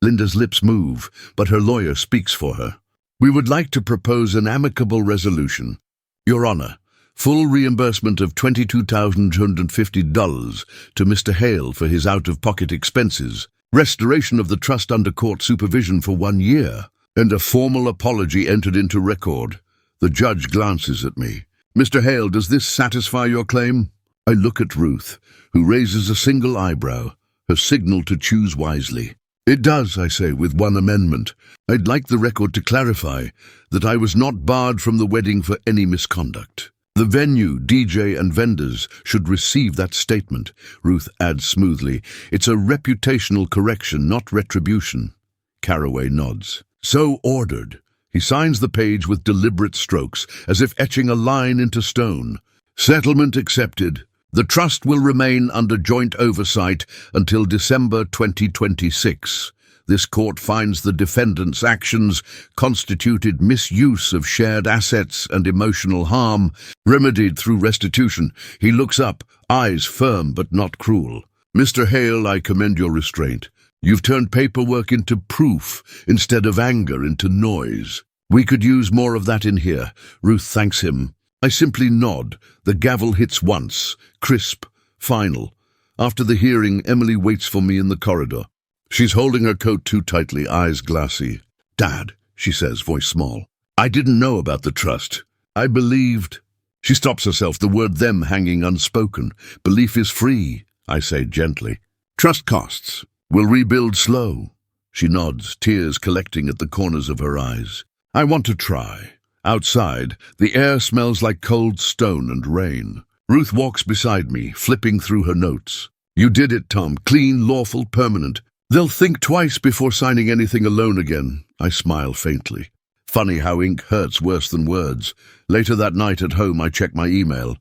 Linda's lips move, but her lawyer speaks for her. "We would like to propose an amicable resolution. Your Honor, full reimbursement of $22,250 to Mr. Hale for his out-of-pocket expenses, restoration of the trust under court supervision for 1 year, and a formal apology entered into record." The judge glances at me. "Mr. Hale, does this satisfy your claim?" I look at Ruth, who raises a single eyebrow, her signal to choose wisely. It does, I say, with one amendment. I'd like the record to clarify that I was not barred from the wedding for any misconduct. The venue, DJ, and vendors should receive that statement, Ruth adds smoothly. It's a reputational correction, not retribution. Caraway nods. So ordered. He signs the page with deliberate strokes, as if etching a line into stone. Settlement accepted. The trust will remain under joint oversight until December 2026. This court finds the defendant's actions constituted misuse of shared assets and emotional harm, remedied through restitution. He looks up, eyes firm but not cruel. Mr. Hale, I commend your restraint. You've turned paperwork into proof instead of anger into noise. We could use more of that in here. Ruth thanks him. I simply nod. The gavel hits once, crisp, final. After the hearing, Emily waits for me in the corridor. She's holding her coat too tightly, eyes glassy. Dad, she says, voice small. I didn't know about the trust. I believed. She stops herself, the word them hanging unspoken. Belief is free, I say gently. Trust costs. We'll rebuild slow. She nods, tears collecting at the corners of her eyes. I want to try. Outside, the air smells like cold stone and rain. Ruth walks beside me, flipping through her notes. You did it, Tom. Clean, lawful, permanent. They'll think twice before signing anything alone again. I smile faintly. Funny how ink hurts worse than words. Later that night at home, I check my email.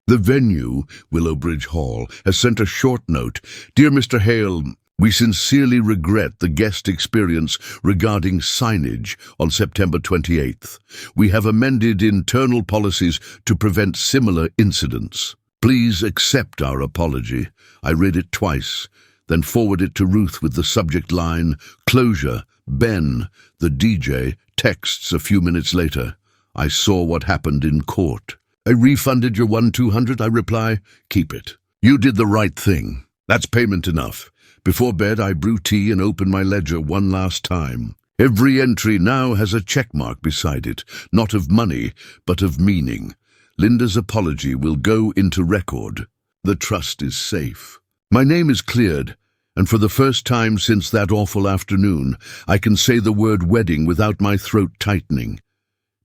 The venue, Willowbridge Hall, has sent a short note. Dear Mr. Hale, we sincerely regret the guest experience regarding signage on September 28th. We have amended internal policies to prevent similar incidents. Please accept our apology. I read it twice, then forward it to Ruth with the subject line, Closure, Ben, the DJ, texts a few minutes later. I saw what happened in court. I refunded your $1,200, I reply. Keep it. You did the right thing. That's payment enough. Before bed, I brew tea and open my ledger one last time. Every entry now has a check mark beside it, not of money, but of meaning. Linda's apology will go into record. The trust is safe. My name is cleared, and for the first time since that awful afternoon, I can say the word wedding without my throat tightening.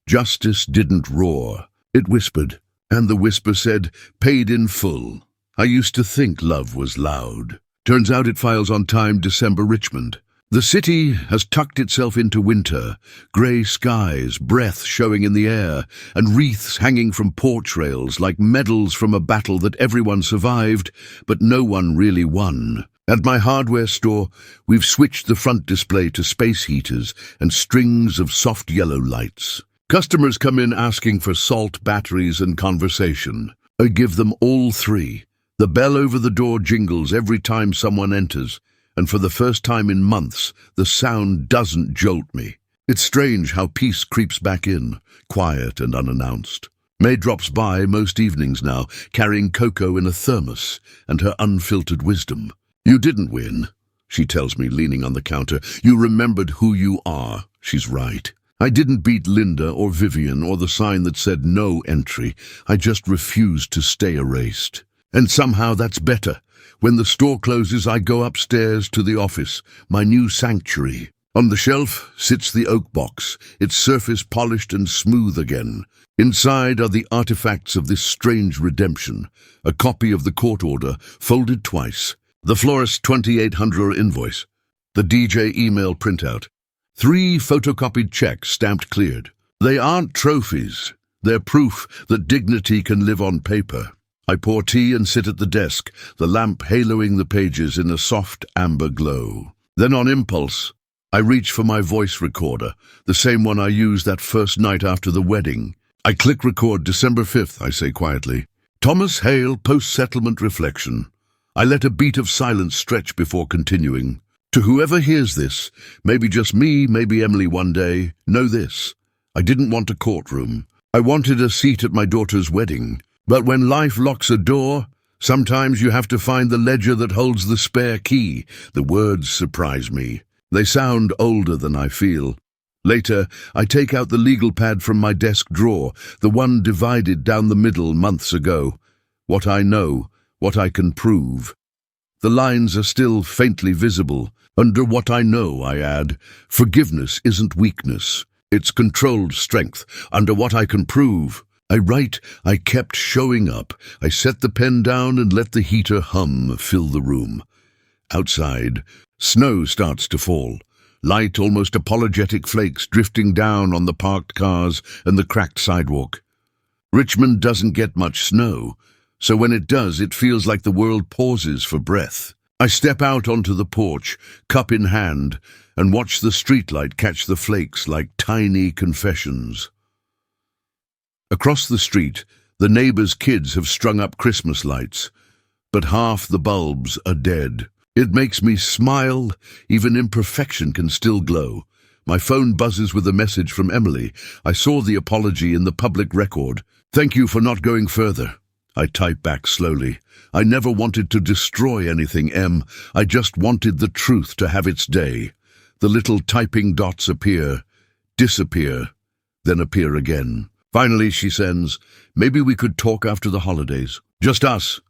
Justice didn't roar. It whispered, and the whisper said, paid in full. I used to think love was loud. Turns out it files on time, December, Richmond. The city has tucked itself into winter, grey skies, breath showing in the air, and wreaths hanging from porch rails like medals from a battle that everyone survived, but no one really won. At my hardware store, we've switched the front display to space heaters and strings of soft yellow lights. Customers come in asking for salt, batteries, and conversation. I give them all three. The bell over the door jingles every time someone enters, and for the first time in months, the sound doesn't jolt me. It's strange how peace creeps back in, quiet and unannounced. May drops by most evenings now, carrying cocoa in a thermos and her unfiltered wisdom. You didn't win, she tells me, leaning on the counter. You remembered who you are. She's right. I didn't beat Linda or Vivian or the sign that said no entry. I just refused to stay erased. And somehow that's better. When the store closes, I go upstairs to the office, my new sanctuary. On the shelf sits the oak box, its surface polished and smooth again. Inside are the artifacts of this strange redemption. A copy of the court order, folded twice. The florist's $2,800 invoice. The DJ email printout. 3 photocopied checks stamped cleared. They aren't trophies. They're proof that dignity can live on paper. I pour tea and sit at the desk, the lamp haloing the pages in a soft amber glow. Then on impulse, I reach for my voice recorder, the same one I used that first night after the wedding. I click record December 5th, I say quietly. Thomas Hale, post-settlement reflection. I let a beat of silence stretch before continuing. To whoever hears this, maybe just me, maybe Emily one day, know this. I didn't want a courtroom. I wanted a seat at my daughter's wedding. But when life locks a door, sometimes you have to find the ledger that holds the spare key. The words surprise me. They sound older than I feel. Later, I take out the legal pad from my desk drawer, the one divided down the middle months ago. what I know, what I can prove. The lines are still faintly visible. Under what I know, I add, forgiveness isn't weakness. It's controlled strength. Under what I can prove, I write, I kept showing up. I set the pen down and let the heater hum fill the room. Outside, snow starts to fall. Light, almost apologetic flakes drifting down on the parked cars and the cracked sidewalk. Richmond doesn't get much snow, so when it does, it feels like the world pauses for breath. I step out onto the porch, cup in hand, and watch the streetlight catch the flakes like tiny confessions. Across the street, the neighbors' kids have strung up Christmas lights, but half the bulbs are dead. It makes me smile. Even imperfection can still glow. My phone buzzes with a message from Emily. I saw the apology in the public record. Thank you for not going further. I type back slowly. I never wanted to destroy anything, Em. I just wanted the truth to have its day. The little typing dots appear, disappear, then appear again. Finally, she sends, maybe we could talk after the holidays. Just us.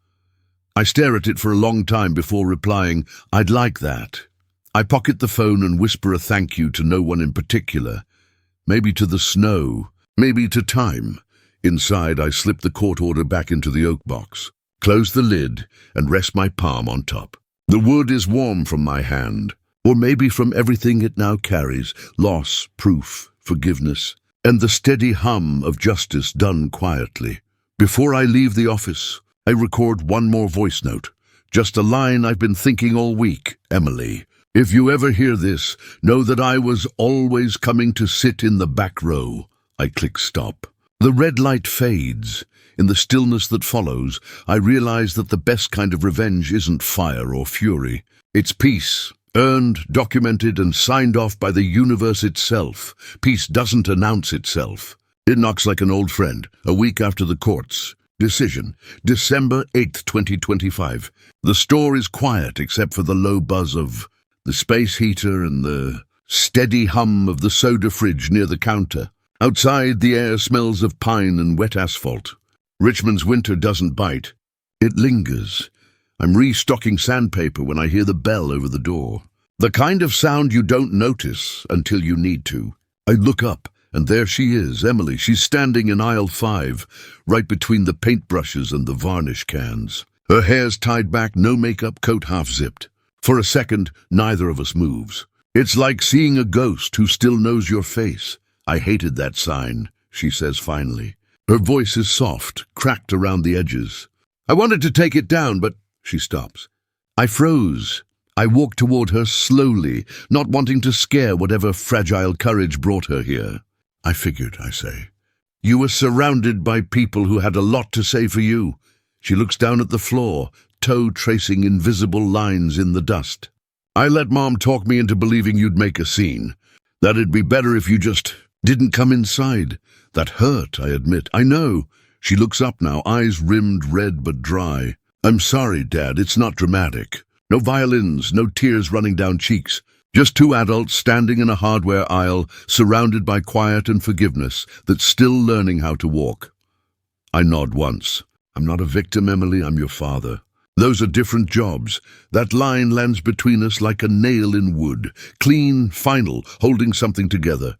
I stare at it for a long time before replying, I'd like that. I pocket the phone and whisper a thank you to no one in particular. Maybe to the snow, maybe to time. Inside, I slip the court order back into the oak box, close the lid, and rest my palm on top. The wood is warm from my hand, or maybe from everything it now carries, loss, proof, forgiveness, and the steady hum of justice done quietly. Before I leave the office, I record one more voice note. Just a line I've been thinking all week, Emily. If you ever hear this, know that I was always coming to sit in the back row. I click stop. The red light fades. In the stillness that follows, I realize that the best kind of revenge isn't fire or fury. It's peace, earned, documented, and signed off by the universe itself. Peace doesn't announce itself. It knocks like an old friend, a week after the courts. Decision, December 8th, 2025. The store is quiet except for the low buzz of the space heater and the steady hum of the soda fridge near the counter. Outside, the air smells of pine and wet asphalt. Richmond's winter doesn't bite. It lingers. I'm restocking sandpaper when I hear the bell over the door. The kind of sound you don't notice until you need to. I look up, and there she is, Emily. She's standing in aisle 5, right between the paintbrushes and the varnish cans. Her hair's tied back, no makeup, coat half-zipped. For a second, neither of us moves. It's like seeing a ghost who still knows your face. I hated that sign, she says finally. Her voice is soft, cracked around the edges. I wanted to take it down, but she stops. I froze. I walked toward her slowly, not wanting to scare whatever fragile courage brought her here. I figured, I say. You were surrounded by people who had a lot to say for you. She looks down at the floor, toe tracing invisible lines in the dust. I let Mom talk me into believing you'd make a scene. That it'd be better if you just didn't come inside. That hurt, I admit. I know. She looks up now, eyes rimmed red but dry. I'm sorry, Dad, it's not dramatic. No violins, no tears running down cheeks. Just two adults standing in a hardware aisle, surrounded by quiet and forgiveness, that's still learning how to walk. I nod once. I'm not a victim, Emily, I'm your father. Those are different jobs. That line lands between us like a nail in wood, clean, final, holding something together.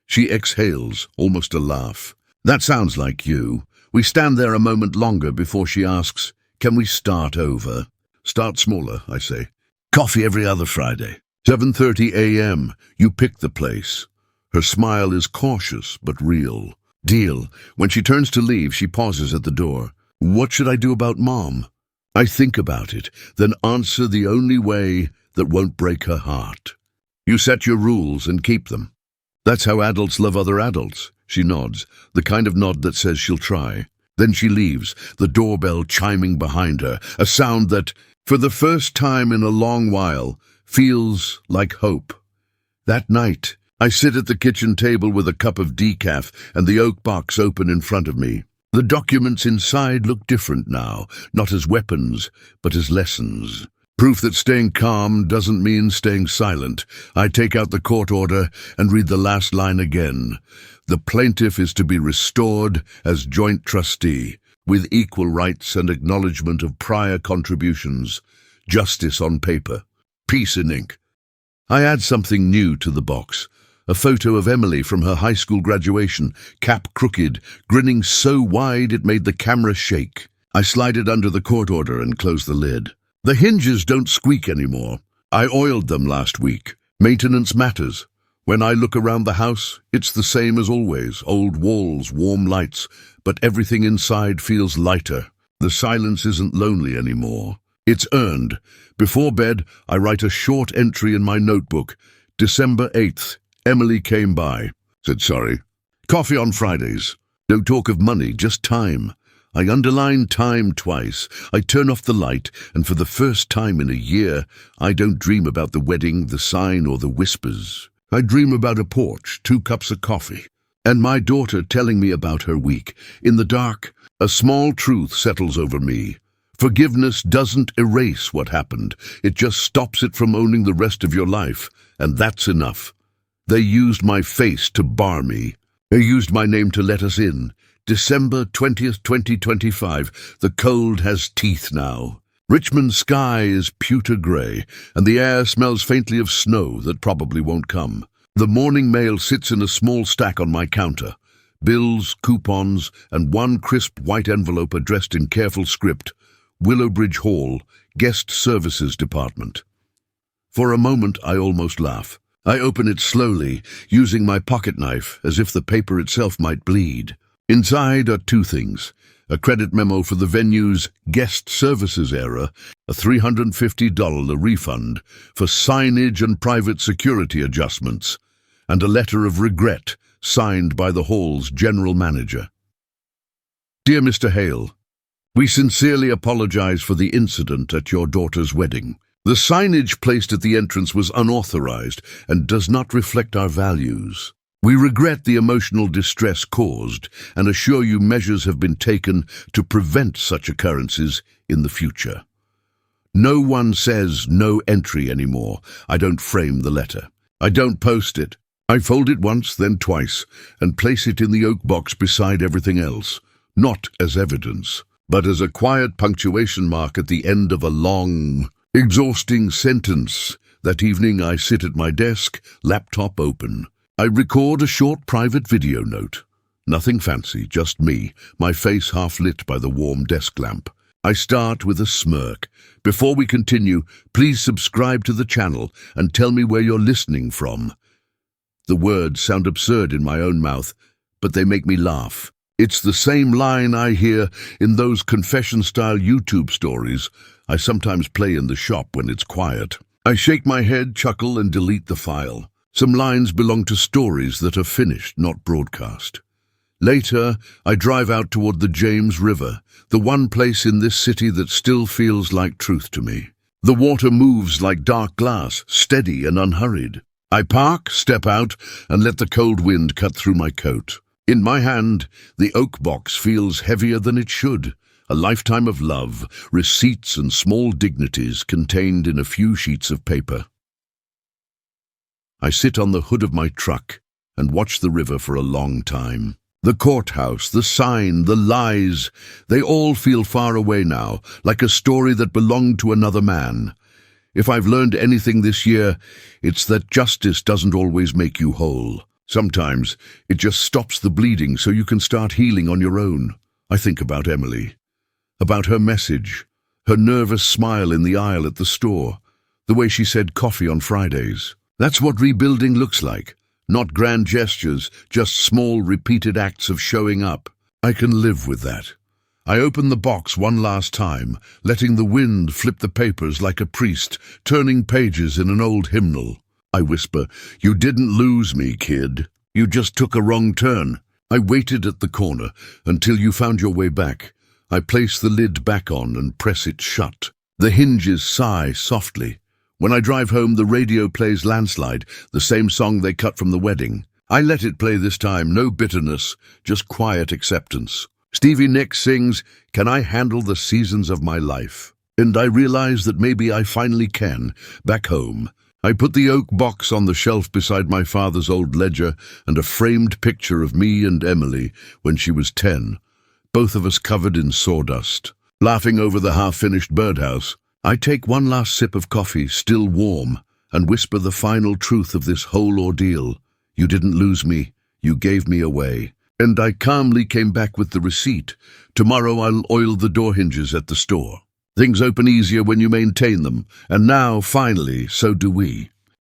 She exhales, almost a laugh. That sounds like you. We stand there a moment longer before she asks, can we start over? Start smaller, I say. Coffee every other Friday. 7:30 a.m. You pick the place. Her smile is cautious but real. Deal. When she turns to leave, she pauses at the door. What should I do about Mom? I think about it, then answer the only way that won't break her heart. You set your rules and keep them. That's how adults love other adults. She nods, the kind of nod that says she'll try. Then she leaves, the doorbell chiming behind her, a sound that, for the first time in a long while, feels like hope. That night, I sit at the kitchen table with a cup of decaf and the oak box open in front of me. The documents inside look different now, not as weapons, but as lessons. Proof that staying calm doesn't mean staying silent. I take out the court order and read the last line again. The plaintiff is to be restored as joint trustee. with equal rights and acknowledgement of prior contributions, justice on paper, peace in ink. I add something new to the box, a photo of Emily from her high school graduation, cap crooked, grinning so wide it made the camera shake. I slide it under the court order and close the lid. The hinges don't squeak anymore. I oiled them last week. Maintenance matters. When I look around the house, it's the same as always. Old walls, warm lights, but everything inside feels lighter. The silence isn't lonely anymore. It's earned. Before bed, I write a short entry in my notebook. December 8th, Emily came by. Said sorry. Coffee on Fridays. No talk of money, just time. I underline time twice. I turn off the light, and for the first time in a year, I don't dream about the wedding, the sign, or the whispers. I dream about a porch, 2 cups of coffee, and my daughter telling me about her week. In the dark, a small truth settles over me. Forgiveness doesn't erase what happened. It just stops it from owning the rest of your life, and that's enough. They used my face to bar me. They used my name to let us in. December 20th, 2025. The cold has teeth now. Richmond's sky is pewter grey, and the air smells faintly of snow that probably won't come. The morning mail sits in a small stack on my counter. Bills, coupons, and one crisp white envelope addressed in careful script. Willowbridge Hall, Guest Services Department. For a moment, I almost laugh. I open it slowly, using my pocket knife as if the paper itself might bleed. Inside are 2 things. A credit memo for the venue's guest services era, a $350 refund for signage and private security adjustments, and a letter of regret signed by the hall's general manager. Dear Mr. Hale, we sincerely apologize for the incident at your daughter's wedding. The signage placed at the entrance was unauthorized and does not reflect our values. We regret the emotional distress caused and assure you measures have been taken to prevent such occurrences in the future. No one says no entry anymore. I don't frame the letter. I don't post it. I fold it once, then twice, and place it in the oak box beside everything else, not as evidence, but as a quiet punctuation mark at the end of a long, exhausting sentence. That evening I sit at my desk, laptop open. I record a short private video note. Nothing fancy, just me, my face half lit by the warm desk lamp. I start with a smirk. Before we continue, please subscribe to the channel and tell me where you're listening from. The words sound absurd in my own mouth, but they make me laugh. It's the same line I hear in those confession-style YouTube stories I sometimes play in the shop when it's quiet. I shake my head, chuckle, and delete the file. Some lines belong to stories that are finished, not broadcast. Later, I drive out toward the James River, the one place in this city that still feels like truth to me. The water moves like dark glass, steady and unhurried. I park, step out, and let the cold wind cut through my coat. In my hand, the oak box feels heavier than it should. A lifetime of love, receipts and small dignities contained in a few sheets of paper. I sit on the hood of my truck and watch the river for a long time. The courthouse, the sign, the lies, they all feel far away now, like a story that belonged to another man. If I've learned anything this year, it's that justice doesn't always make you whole. Sometimes it just stops the bleeding so you can start healing on your own. I think about Emily, about her message, her nervous smile in the aisle at the store, the way she said coffee on Fridays. That's what rebuilding looks like. Not grand gestures, just small, repeated acts of showing up. I can live with that. I open the box one last time, letting the wind flip the papers like a priest, turning pages in an old hymnal. I whisper, "You didn't lose me, kid. You just took a wrong turn." I waited at the corner until you found your way back. I place the lid back on and press it shut. The hinges sigh softly. When I drive home, the radio plays Landslide, the same song they cut from the wedding. I let it play this time, no bitterness, just quiet acceptance. Stevie Nicks sings, "Can I handle the seasons of my life?" And I realize that maybe I finally can, back home. I put the oak box on the shelf beside my father's old ledger and a framed picture of me and Emily when she was 10. both of us covered in sawdust. Laughing over the half-finished birdhouse, I take one last sip of coffee, still warm, and whisper the final truth of this whole ordeal. You didn't lose me, you gave me away. And I calmly came back with the receipt. Tomorrow I'll oil the door hinges at the store. Things open easier when you maintain them, and now, finally, so do we.